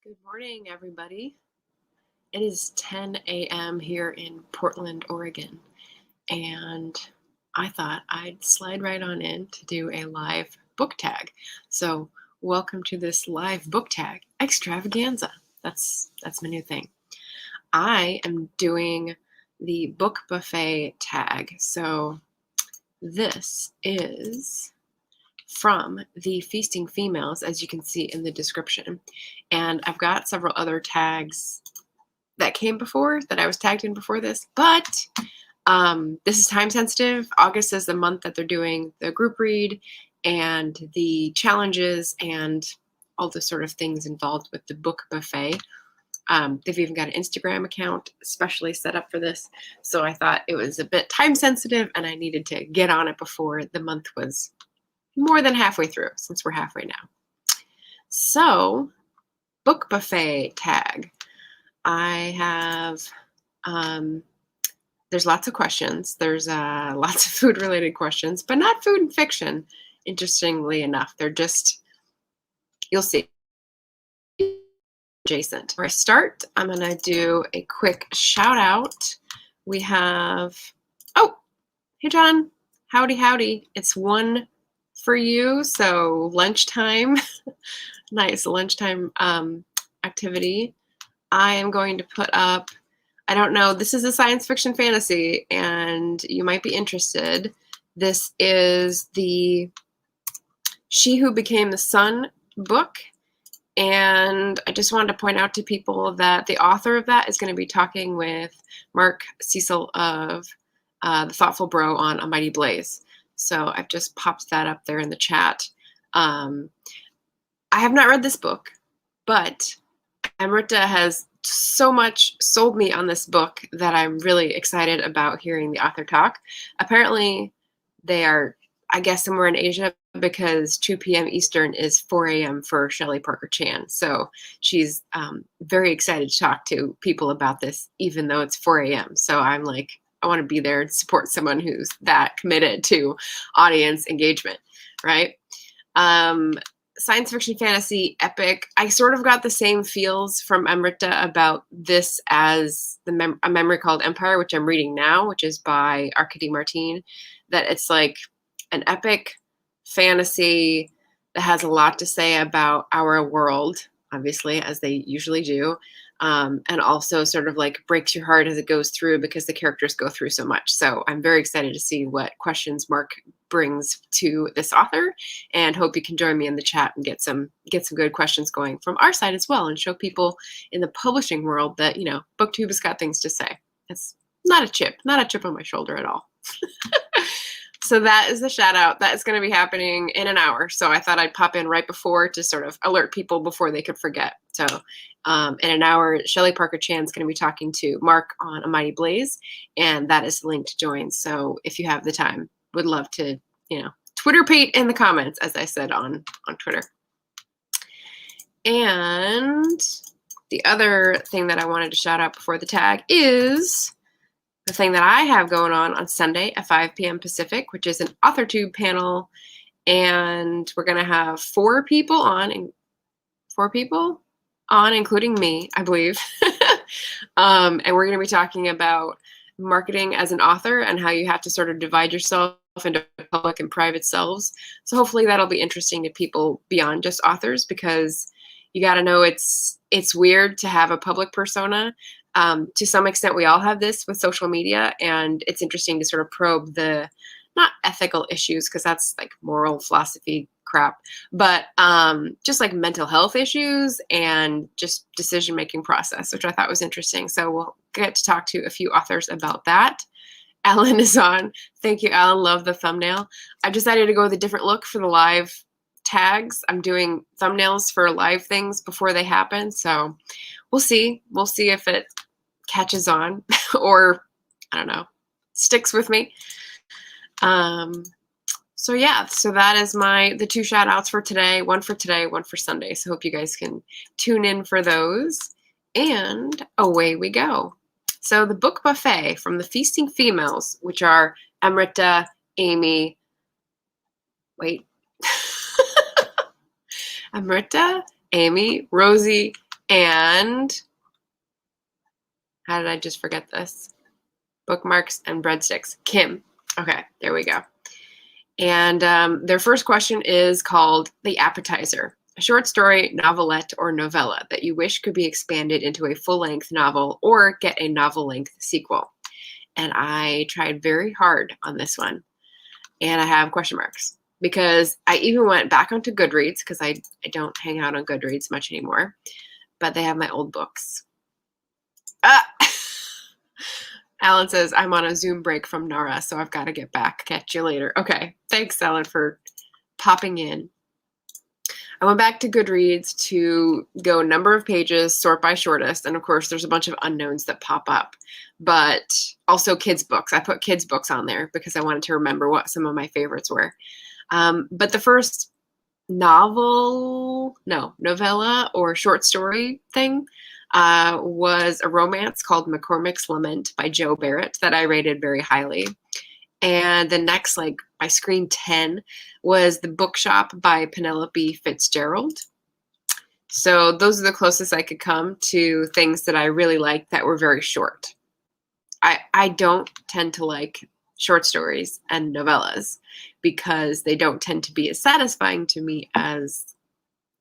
Good morning, everybody. It is 10 a.m. here in Portland, Oregon, and I thought I'd slide right on in to do a live book tag. So, welcome to this live book tag extravaganza. That's my new thing. I am doing the book buffet tag. So, this is from the Feasting Females, as you can see in the description. And I've got several other tags that came before, that I was tagged in before this, but this is time sensitive. August is the month that they're doing the group read and the challenges and all the sort of things involved with the book buffet. They've even got an Instagram account especially set up for this. So I thought it was a bit time sensitive and I needed to get on it before the month was more than halfway through, since we're halfway now. So, book buffet tag. I have, there's lots of questions. There's lots of food related questions, but not food and fiction, interestingly enough. They're just, you'll see, adjacent. Before I start, I'm going to do a quick shout out. We have, oh, hey John, howdy. It's 1 for you, so lunchtime, nice lunchtime activity. I am going to put up, I don't know, this is a science fiction fantasy and you might be interested. This is the She Who Became the Sun book, and I just wanted to point out to people that the author of that is going to be talking with Mark Cecil of The Thoughtful Bro on A Mighty Blaze. So I've just popped that up there in the chat. I have not read this book, but Amrita has so much sold me on this book that I'm really excited about hearing the author talk. Apparently, they are, I guess, somewhere in Asia because 2 p.m. Eastern is 4 a.m. for Shelley Parker Chan. So she's very excited to talk to people about this, even though it's 4 a.m. So I'm like, I want to be there and support someone who's that committed to audience engagement, right? Science fiction, fantasy, epic. I sort of got the same feels from Amrita about this as A Memory Called Empire, which I'm reading now, which is by Arkady Martin, that it's like an epic fantasy that has a lot to say about our world, obviously, as they usually do. And also sort of like breaks your heart as it goes through because the characters go through so much. So I'm very excited to see what questions Mark brings to this author, and hope you can join me in the chat and get some good questions going from our side as well, and show people in the publishing world that, you know, BookTube has got things to say. It's not a chip on my shoulder at all. So that is the shout out. That is going to be happening in an hour. So I thought I'd pop in right before to sort of alert people before they could forget. So in an hour, Shelley Parker Chan is going to be talking to Mark on A Mighty Blaze, and that is the link to join. So if you have the time, would love to, you know, Twitter Pete in the comments, as I said on Twitter. And the other thing that I wanted to shout out before the tag is the thing that I have going on Sunday at 5 p.m. Pacific, which is an AuthorTube panel. And we're going to have 4 people on, including me, I believe. And we're going to be talking about marketing as an author and how you have to sort of divide yourself into public and private selves. So hopefully that'll be interesting to people beyond just authors, because you got to know it's weird to have a public persona. To some extent, we all have this with social media, and it's interesting to sort of probe the, not ethical issues, because that's like moral philosophy crap, but just like mental health issues and just decision-making process, which I thought was interesting. So we'll get to talk to a few authors about that. Alan is on. Thank you, Alan. Love the thumbnail. I've decided to go with a different look for the live tags. I'm doing thumbnails for live things before they happen. So we'll see. We'll see if it catches on or, I don't know, sticks with me. So yeah, so that is the 2 shout outs for today, one for Sunday. So hope you guys can tune in for those, and away we go. So the book buffet from the Feasting Females, which are Amrita, Amy, Amrita, Amy, Rosie, And how did I just forget this? Bookmarks and breadsticks. Kim. Okay, there we go. And their first question is called The Appetizer, a short story, novelette, or novella that you wish could be expanded into a full-length novel or get a novel-length sequel. And I tried very hard on this one. And I have question marks because I even went back onto Goodreads because I don't hang out on Goodreads much anymore, but they have my old books. Alan says, I'm on a Zoom break from Nara, so I've got to get back. Catch you later. Okay. Thanks, Alan, for popping in. I went back to Goodreads to go number of pages, sort by shortest, and of course there's a bunch of unknowns that pop up, but also kids' books. I put kids' books on there because I wanted to remember what some of my favorites were. But the first novella or short story thing was a romance called McCormick's Lament by Joe Barrett that I rated very highly. And the next, like by screen 10, was The Bookshop by Penelope Fitzgerald. So those are the closest I could come to things that I really liked that were very short. I don't tend to like short stories and novellas because they don't tend to be as satisfying to me as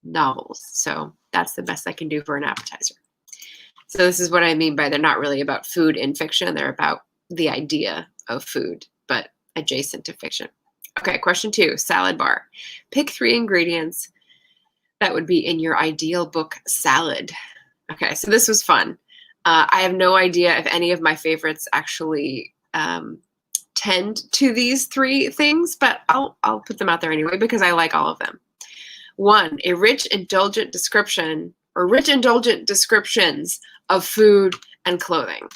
novels. So that's the best I can do for an appetizer. So this is what I mean by they're not really about food in fiction. They're about the idea of food, but adjacent to fiction. Okay, question 2, salad bar. Pick 3 ingredients that would be in your ideal book salad. Okay, so this was fun. I have no idea if any of my favorites actually tend to these 3 things, but I'll put them out there anyway because I like all of them. 1, a rich, indulgent description or rich, indulgent descriptions of food and clothing.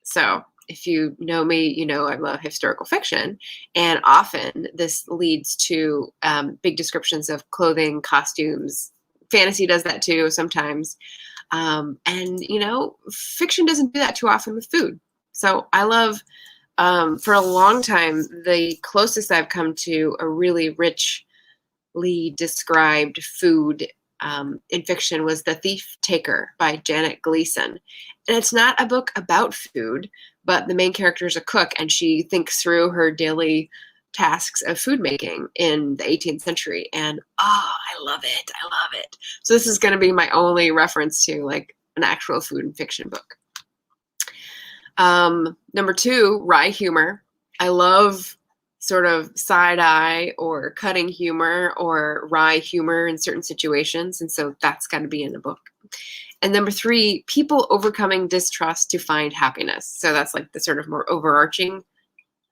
So if you know me, you know I love historical fiction, and often this leads to big descriptions of clothing, costumes. Fantasy does that too sometimes. And, you know, fiction doesn't do that too often with food. So I love, for a long time, the closest I've come to a really richly described food in fiction was The Thief Taker by Janet Gleason. And it's not a book about food, but the main character is a cook and she thinks through her daily tasks of food making in the 18th century. And I love it. I love it. So this is going to be my only reference to like an actual food and fiction book. Number 2, wry humor. I love sort of side-eye or cutting humor or wry humor in certain situations. And so that's got to be in the book. And number 3, people overcoming distrust to find happiness. So that's like the sort of more overarching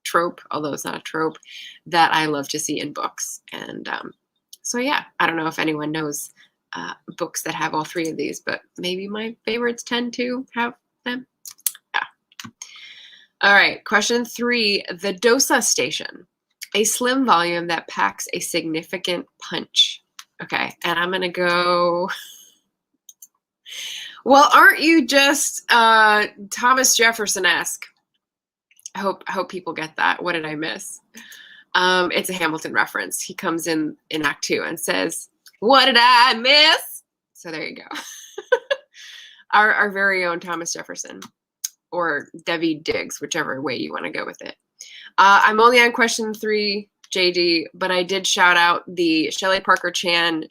trope, although it's not a trope, that I love to see in books. And so yeah, I don't know if anyone knows books that have all 3 of these, but maybe my favorites tend to have them. Yeah. All right, question 3, the DOSA Station, a slim volume that packs a significant punch. Okay, and I'm gonna go, well, aren't you just Thomas Jefferson-esque? I hope people get that. What did I miss? It's a Hamilton reference. He comes in Act 2 and says, "What did I miss?" So there you go. Our very own Thomas Jefferson, or Debbie Diggs, whichever way you want to go with it. I'm only on question 3, JD, but I did shout out the Shelley Parker Chan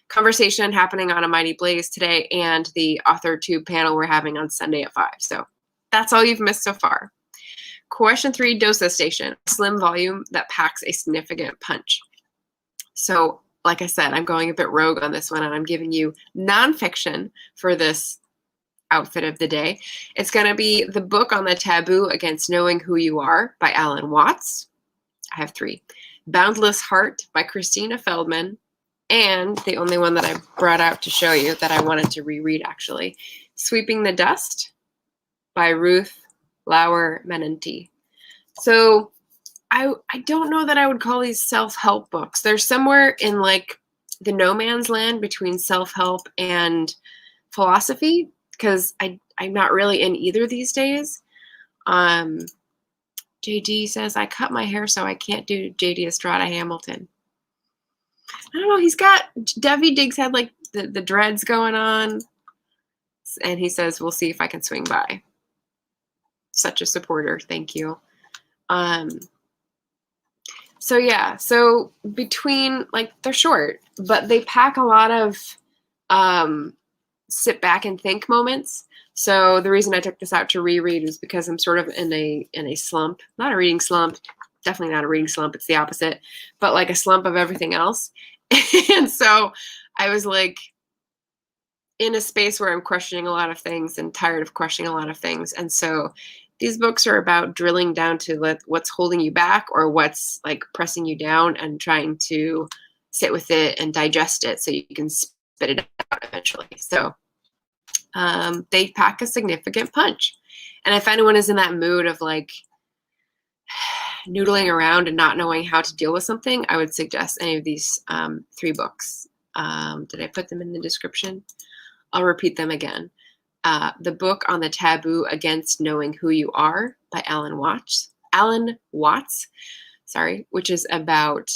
conversation happening on A Mighty Blaze today and the Author Tube panel we're having on Sunday at 5. So that's all you've missed so far. Question 3, DOSA Station, slim volume that packs a significant punch. So like I said, I'm going a bit rogue on this one, and I'm giving you nonfiction for this outfit of the day. It's going to be The Book on the Taboo Against Knowing Who You Are by Alan Watts. I have 3. Boundless Heart by Christina Feldman. And the only one that I brought out to show you that I wanted to reread, actually, Sweeping the Dust by Ruth Lauer Menenti. So I don't know that I would call these self-help books. They're somewhere in like the no man's land between self-help and philosophy, because I'm not really in either these days. JD says, I cut my hair so I can't do JD Estrada Hamilton. I don't know. He's got, Devi Diggs had like the dreads going on. And he says, we'll see if I can swing by. Such a supporter. Thank you. So yeah, so between, like, they're short, but they pack a lot of sit back and think moments. So the reason I took this out to reread is because I'm sort of in a slump, not a reading slump, definitely not a reading slump. It's the opposite, but like a slump of everything else. And so I was like in a space where I'm questioning a lot of things and tired of questioning a lot of things. And so these books are about drilling down to what's holding you back or what's like pressing you down and trying to sit with it and digest it so you can spit it out eventually. So they pack a significant punch. And if anyone is in that mood of like noodling around and not knowing how to deal with something, I would suggest any of these 3 books. Did I put them in the description? I'll repeat them again. The book on the taboo against knowing who you are by Alan Watts, which is about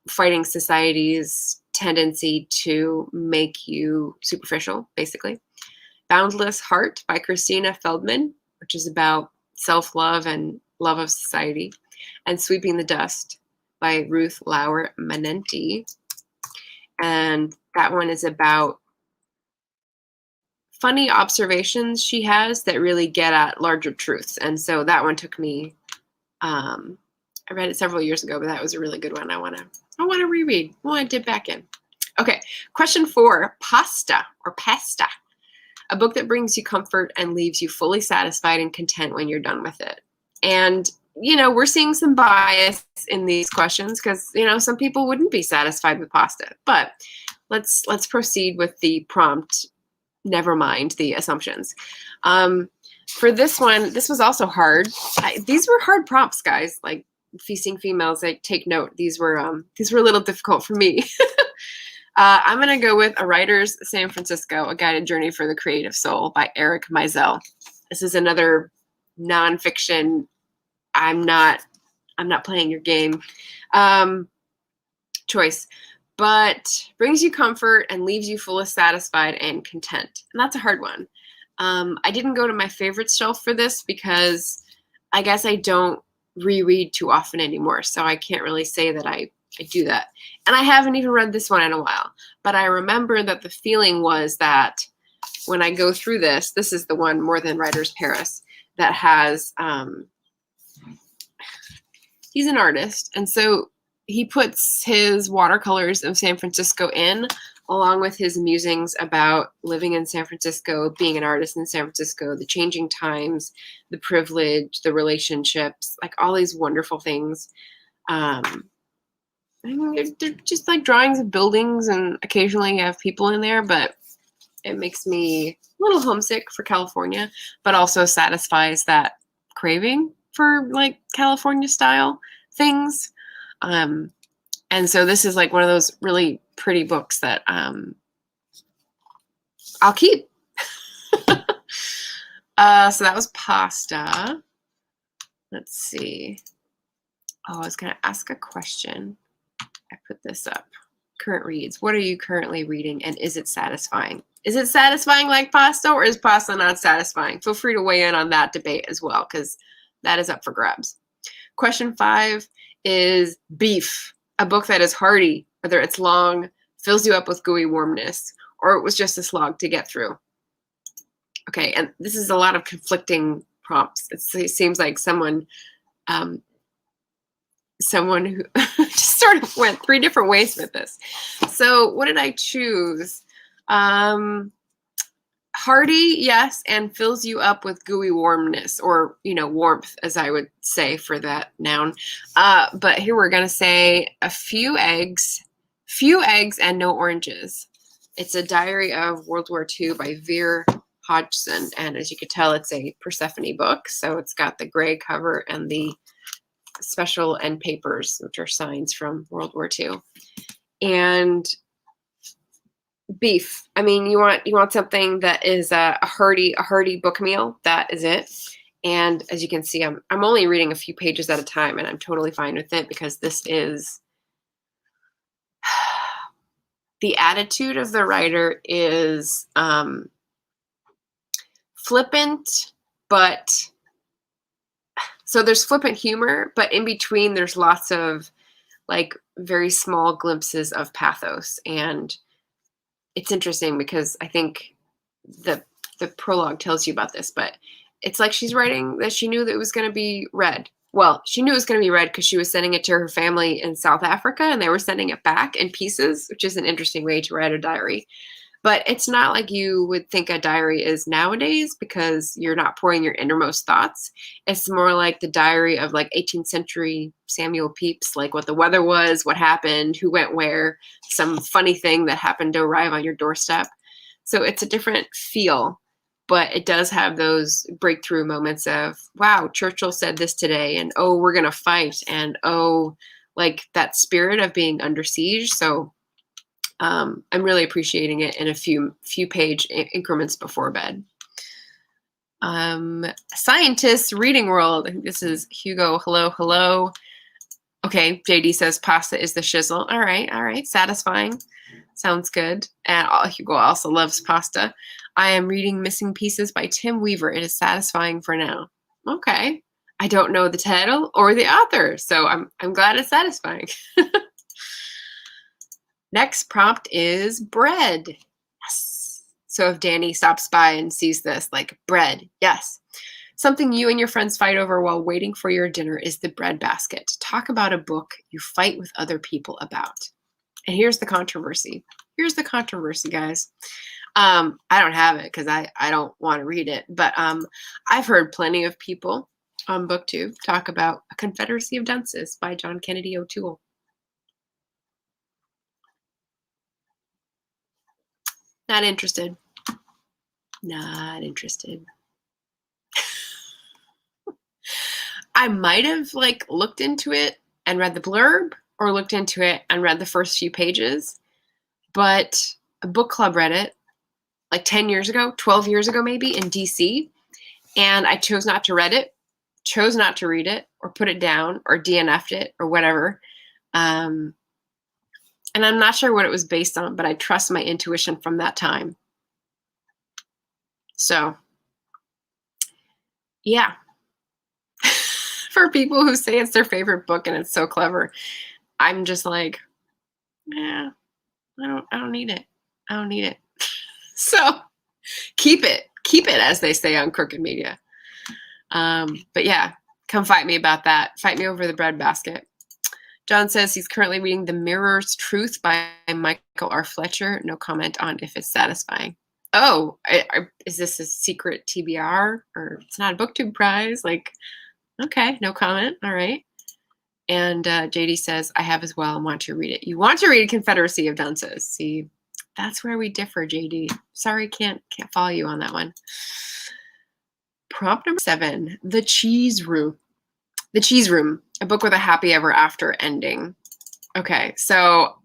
fighting society's tendency to make you superficial, basically. Boundless Heart by Christina Feldman, which is about self-love and love of society. And Sweeping the Dust by Ruth Lauer Manenti. And that one is about funny observations she has that really get at larger truths. And so that one took me, I read it several years ago, but that was a really good one. I want to reread. I want to dip back in. Okay, question 4, Pasta or Pasta, a book that brings you comfort and leaves you fully satisfied and content when you're done with it. And, you know, we're seeing some bias in these questions because, you know, some people wouldn't be satisfied with pasta, but let's proceed with the prompt. Never mind the assumptions. For this one, this was also hard. These were hard prompts, guys. Like Feasting Females, like take note. These were a little difficult for me. I'm gonna go with A Writer's San Francisco: A Guided Journey for the Creative Soul by Eric Meisel. This is another nonfiction. I'm not playing your game choice. But brings you comfort and leaves you fully satisfied and content. And that's a hard one. I didn't go to my favorite shelf for this because I guess I don't reread too often anymore. So I can't really say that I do that. And I haven't even read this one in a while. But I remember that the feeling was that when I go through this is the one, More Than Writers Paris, that has, he's an artist. And so he puts his watercolors of San Francisco in, along with his musings about living in San Francisco, being an artist in San Francisco, the changing times, the privilege, the relationships, like all these wonderful things. I mean, they're just like drawings of buildings, and occasionally you have people in there, but it makes me a little homesick for California, but also satisfies that craving for like California style things. And so this is like one of those really pretty books that I'll keep. So that was Pasta. Let's see. Oh, I was going to ask a question. I put this up. Current reads. What are you currently reading, and is it satisfying? Is it satisfying like Pasta, or is Pasta not satisfying? Feel free to weigh in on that debate as well, because that is up for grabs. Question 5 is Beef, a book that is hearty, whether it's long, fills you up with gooey warmness, or it was just a slog to get through. Okay, and this is a lot of conflicting prompts. It seems like someone who just sort of went 3 different ways with this. So what did I choose? Hearty, yes, and fills you up with gooey warmness, or, you know, warmth, as I would say for that noun. But here we're going to say a few eggs and no oranges. It's a diary of World War II by Veer Hodgson. And as you could tell, it's a Persephone book. So it's got the gray cover and the special end papers, which are signs from World War II. And beef. I mean, you want something that is a hearty book meal. That is it. And as you can see, I'm only reading a few pages at a time, and I'm totally fine with it because this is the attitude of the writer is flippant, but so there's flippant humor, but in between there's lots of like very small glimpses of pathos. And it's interesting because I think the prologue tells you about this, but it's like she's writing that she knew that it was going to be read. Well, she knew it was going to be read because she was sending it to her family in South Africa and they were sending it back in pieces, which is an interesting way to write a diary. But it's not like you would think a diary is nowadays because you're not pouring your innermost thoughts. It's more like the diary of like 18th century Samuel Pepys, like what the weather was, what happened, who went where, some funny thing that happened to arrive on your doorstep. So it's a different feel, but it does have those breakthrough moments of, wow, Churchill said this today, and oh, we're going to fight, and oh, like that spirit of being under siege. So I'm really appreciating it in a few page increments before bed. Scientists reading world. I think this is Hugo. Hello, hello. Okay, JD says pasta is the shizzle. All right. Satisfying. Sounds good. And Hugo also loves pasta. I am reading Missing Pieces by Tim Weaver. It is satisfying for now. Okay. I don't know the title or the author, so I'm glad it's satisfying. Next prompt is bread. Yes. So if Danny stops by and sees this, like bread, yes. Something you and your friends fight over while waiting for your dinner is the bread basket. Talk about a book you fight with other people about. And here's the controversy. Here's the controversy, guys. I don't have it because I don't want to read it, but I've heard plenty of people on BookTube talk about A Confederacy of Dunces by John Kennedy O'Toole. Not interested. Not interested. I might have like looked into it and read the blurb or looked into it and read the first few pages, but a book club read it like 10 years ago, 12 years ago maybe in DC, and I chose not to read it, chose not to read it or put it down or DNF'd it or whatever. And I'm not sure what it was based on, but I trust my intuition from that time. So, yeah. For people who say it's their favorite book and it's so clever, I'm just like, yeah, I don't need it. I don't need it. So, keep it, as they say on Crooked Media. But yeah, come fight me about that. Fight me over the bread basket. John says he's currently reading The Mirror's Truth by Michael R. Fletcher. No comment on if it's satisfying. Oh, is this a secret TBR? Or it's not a BookTube prize? Like, okay, no comment. All right. And JD says, I have as well and want to read it. You want to read Confederacy of Dunces. See, that's where we differ, JD. Sorry, can't follow you on that one. Prompt number 7, The Cheese Room. The Cheese Room, a book with a happy ever after ending. Okay, so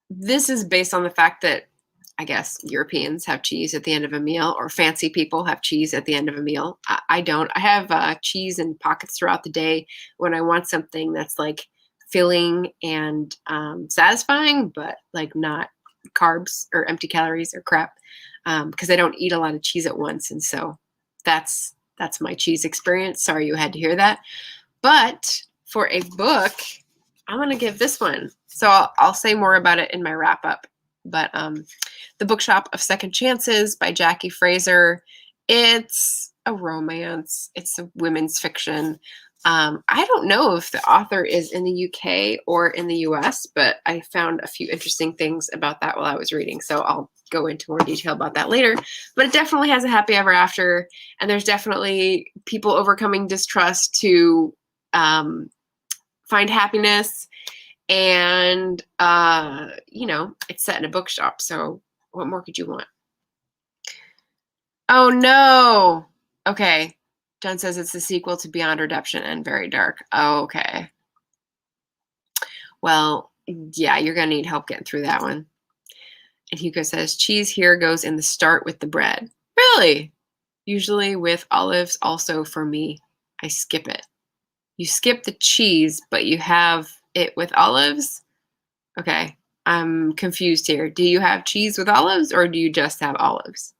this is based on the fact that I guess Europeans have cheese at the end of a meal, or fancy people have cheese at the end of a meal. I don't. I have cheese in pockets throughout the day when I want something that's like filling and satisfying, but like not carbs or empty calories or crap, because I don't eat a lot of cheese at once. And so that's my cheese experience. Sorry you had to hear that. But for a book, I'm going to give this one. So I'll say more about it in my wrap up. But The Bookshop of Second Chances by Jackie Fraser. It's a romance. It's a women's fiction. I don't know if the author is in the UK or in the US, but I found a few interesting things about that while I was reading. So I'll go into more detail about that later. But it definitely has a happy ever after. And there's definitely people overcoming distrust to find happiness. And, it's set in a bookshop. So what more could you want? Oh, no. Okay. John says it's the sequel to Beyond Redemption and very dark. Oh, okay. Well, yeah, you're going to need help getting through that one. And Hugo says, cheese here goes in the start with the bread. Really? Usually with olives also for me. I skip it. You skip the cheese, but you have it with olives? Okay. I'm confused here. Do you have cheese with olives or do you just have olives?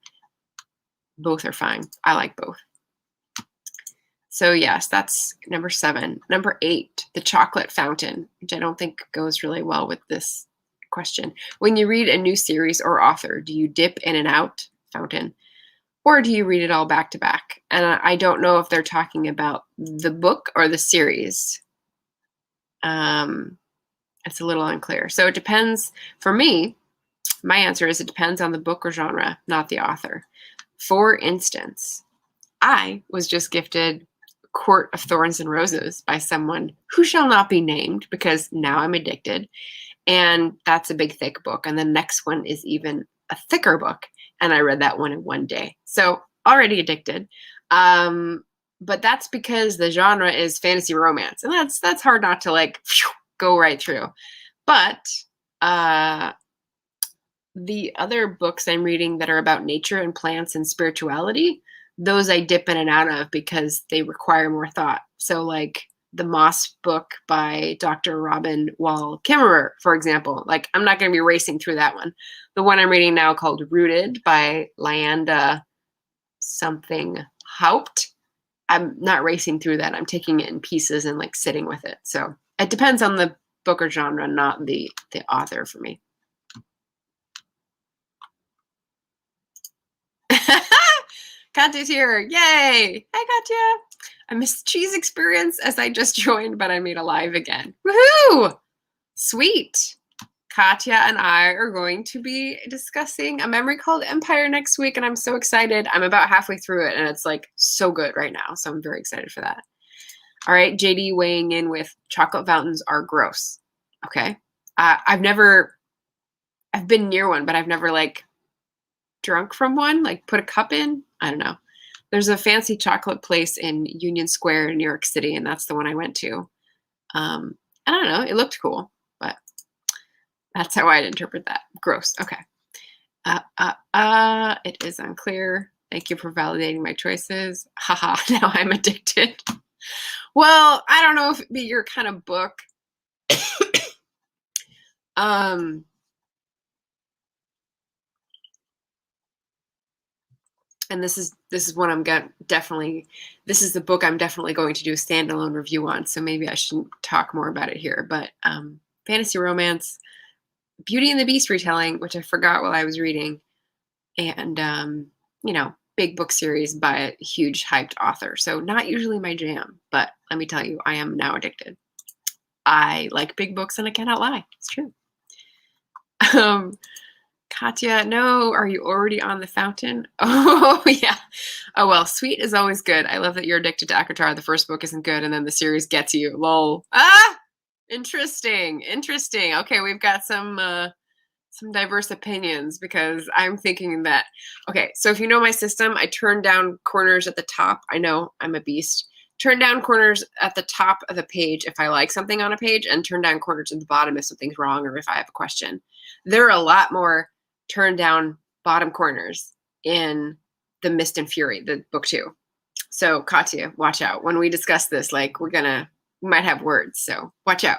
Both are fine. I like both. So yes, that's number 7. Number 8, the chocolate fountain, which I don't think goes really well with this question. When you read a new series or author, do you dip in and out, fountain, or do you read it all back to back? And I don't know if they're talking about the book or the series. It's a little unclear. So it depends. For me, my answer is it depends on the book or genre, not the author. For instance, I was just gifted Court of Thorns and Roses by someone who shall not be named because now I'm addicted. And that's a big, thick book. And the next one is even a thicker book. And I read that one in one day. So already addicted. But that's because the genre is fantasy romance. And that's hard not to like go right through. But the other books I'm reading that are about nature and plants and spirituality, those I dip in and out of because they require more thought. So like the Moss book by Dr. Robin Wall Kimmerer, for example, like I'm not going to be racing through that one. The one I'm reading now called Rooted by Lyanda something Haupt, I'm not racing through that. I'm taking it in pieces and like sitting with it. So it depends on the book or genre, not the author for me. Katya's here. Yay. Hi, Katya. I missed the cheese experience as I just joined, but I made a live again. Woohoo! Sweet. Katya and I are going to be discussing a memory called Empire next week, and I'm so excited. I'm about halfway through it, and it's like so good right now, so I'm very excited for that. All right, JD weighing in with chocolate fountains are gross. Okay. I've been near one, but I've never like drunk from one, like put a cup in. I don't know. There's a fancy chocolate place in Union Square in New York City, and that's the one I went to. I don't know. It looked cool, but that's how I'd interpret that. Gross. Okay. It is unclear. Thank you for validating my choices. Haha, now I'm addicted. Well, I don't know if it'd be your kind of book. And this is what I'm definitely, this is the book I'm definitely going to do a standalone review on. So maybe I shouldn't talk more about it here. But fantasy romance, Beauty and the Beast retelling, which I forgot while I was reading, and you know, big book series by a huge hyped author. So not usually my jam, but let me tell you, I am now addicted. I like big books and I cannot lie. It's true. Katya, no, are you already on the fountain? Oh, yeah. Oh, well, sweet is always good. I love that you're addicted to ACOTAR. The first book isn't good, and then the series gets you. Lol. Ah! Interesting. Interesting. Okay, we've got some diverse opinions because I'm thinking that, okay, so if you know my system, I turn down corners at the top. I know I'm a beast. Turn down corners at the top of the page if I like something on a page, and turn down corners at the bottom if something's wrong or if I have a question. There are a lot more turn down bottom corners in The Mist and Fury, the book 2. So Katya, watch out. When we discuss this, like we might have words, so watch out.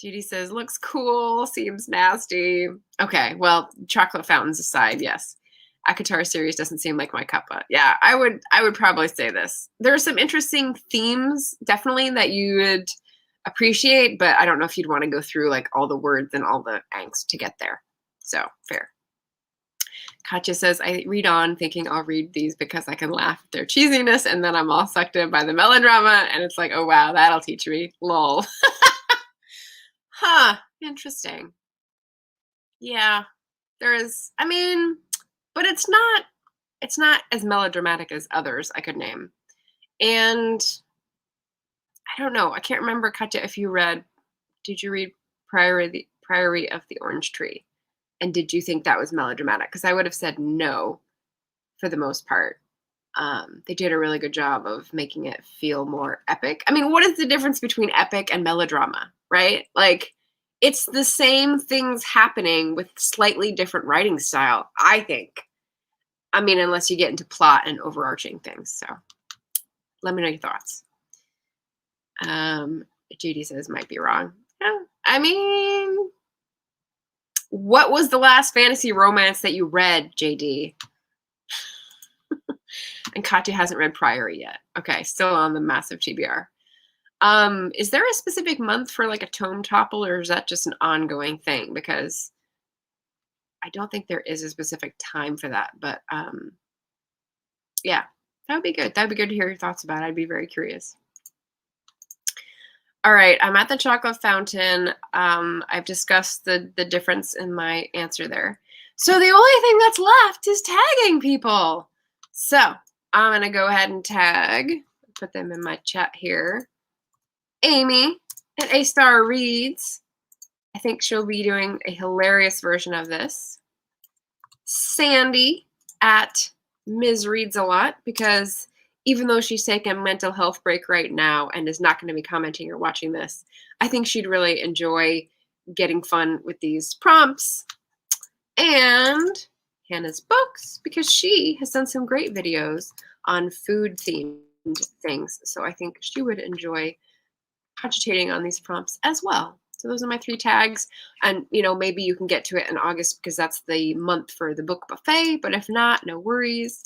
Judy says, looks cool, seems nasty. Okay, well, chocolate fountains aside, yes. ACOTAR series doesn't seem like my cuppa. Yeah, I would probably say this. There are some interesting themes, definitely, that you would appreciate, but I don't know if you'd want to go through like all the words and all the angst to get there. So fair. Katya says, I read on thinking I'll read these because I can laugh at their cheesiness, and then I'm all sucked in by the melodrama, and it's like, oh wow, that'll teach me. Lol. Huh, interesting. Yeah, there is, I mean, but it's not as melodramatic as others I could name. And I don't know, I can't remember, Katya, if you did you read Priory of the Orange Tree? And did you think that was melodramatic? Because I would have said no for the most part. They did a really good job of making it feel more epic. I mean, what is the difference between epic and melodrama, right? Like, it's the same things happening with slightly different writing style, I think. I mean, unless you get into plot and overarching things. So let me know your thoughts. Judy says, might be wrong. Yeah. I mean, what was the last fantasy romance that you read, JD? And Katya hasn't read Priory yet. Okay, still on the massive TBR. Is there a specific month for like a tome topple, or is that just an ongoing thing? Because I don't think there is a specific time for that, but yeah, that would be good. That would be good to hear your thoughts about it. I'd be very curious. All right, I'm at the chocolate fountain. I've discussed the difference in my answer there. So the only thing that's left is tagging people. So I'm gonna go ahead and tag, put them in my chat here. Amy at A Star Reads. I think she'll be doing a hilarious version of this. Sandy at Ms. Reads a Lot, because even though she's taking a mental health break right now and is not going to be commenting or watching this, I think she'd really enjoy getting fun with these prompts. And Hannah's Books, because she has done some great videos on food themed things. So I think she would enjoy cogitating on these prompts as well. So those are my 3 tags. And, you know, maybe you can get to it in August because that's the month for the book buffet. But if not, no worries.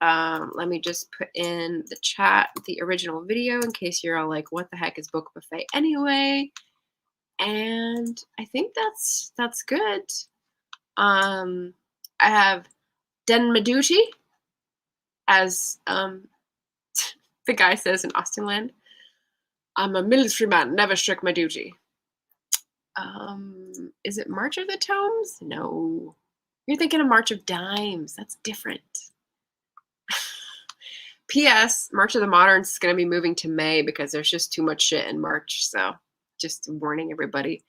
Let me just put in the chat the original video in case you're all like, what the heck is book buffet anyway? And I think that's good. I have done my duty, as the guy says in Austinland. I'm a military man, never struck my duty. Is it March of the Tomes? No. You're thinking of March of Dimes. That's different. P.S. March of the Moderns is going to be moving to May because there's just too much shit in March. So just warning everybody.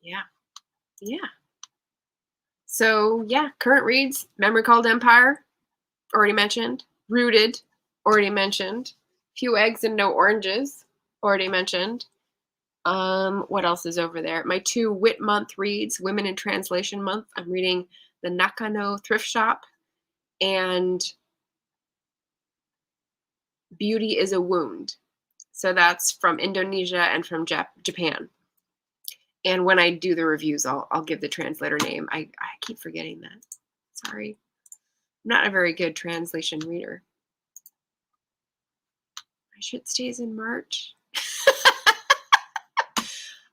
Yeah. So yeah, current reads, Memory Called Empire, already mentioned. Rooted, already mentioned. Few Eggs and No Oranges, already mentioned. What else is over there? My 2 Wit Month reads, Women in Translation Month. I'm reading The Nakano Thrift Shop and Beauty is a Wound. So that's from Indonesia and from Japan. And when I do the reviews, I'll give the translator name. I keep forgetting that. Sorry. I'm not a very good translation reader. My shit stays in March.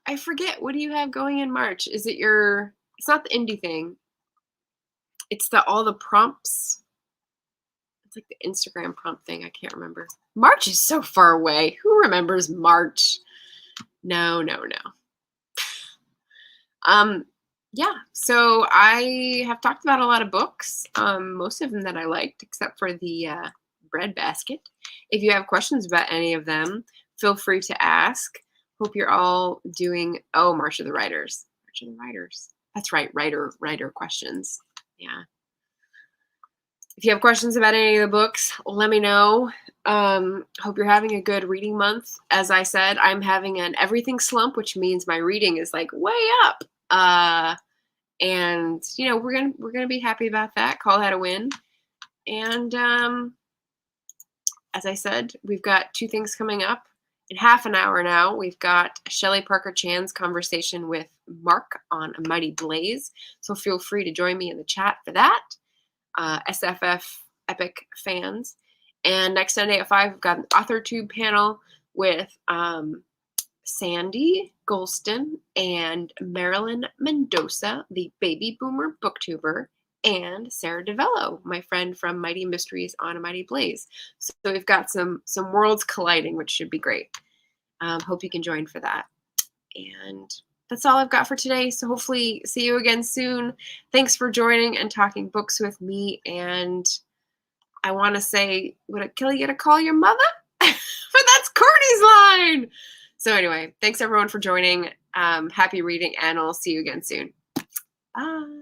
I forget. What do you have going in March? Is it your... It's not the indie thing. It's all the prompts. It's like the Instagram prompt thing. I can't remember. March is so far away. Who remembers March? No. Yeah, so I have talked about a lot of books, most of them that I liked, except for the breadbasket. If you have questions about any of them, feel free to ask. Hope you're all doing, oh, March of the Writers. March of the Writers. That's right, writer questions. Yeah. If you have questions about any of the books, let me know. Hope you're having a good reading month. As I said, I'm having an everything slump, which means my reading is like way up. And you know, we're gonna be happy about that. Call that a win. And as I said, we've got 2 things coming up in half an hour now. We've got Shelley Parker Chan's conversation with Mark on A Mighty Blaze. So feel free to join me in the chat for that. SFF Epic fans. And next Sunday at 5, we've got an AuthorTube panel with Sandy Golston and Marilyn Mendoza, the baby boomer booktuber, and Sarah DeVello, my friend from Mighty Mysteries on A Mighty Blaze. So we've got some worlds colliding, which should be great. Hope you can join for that. And that's all I've got for today. So hopefully see you again soon. Thanks for joining and talking books with me. And I want to say, would it kill you to call your mother? But that's Courtney's line. So anyway, thanks everyone for joining. Happy reading, and I'll see you again soon. Bye.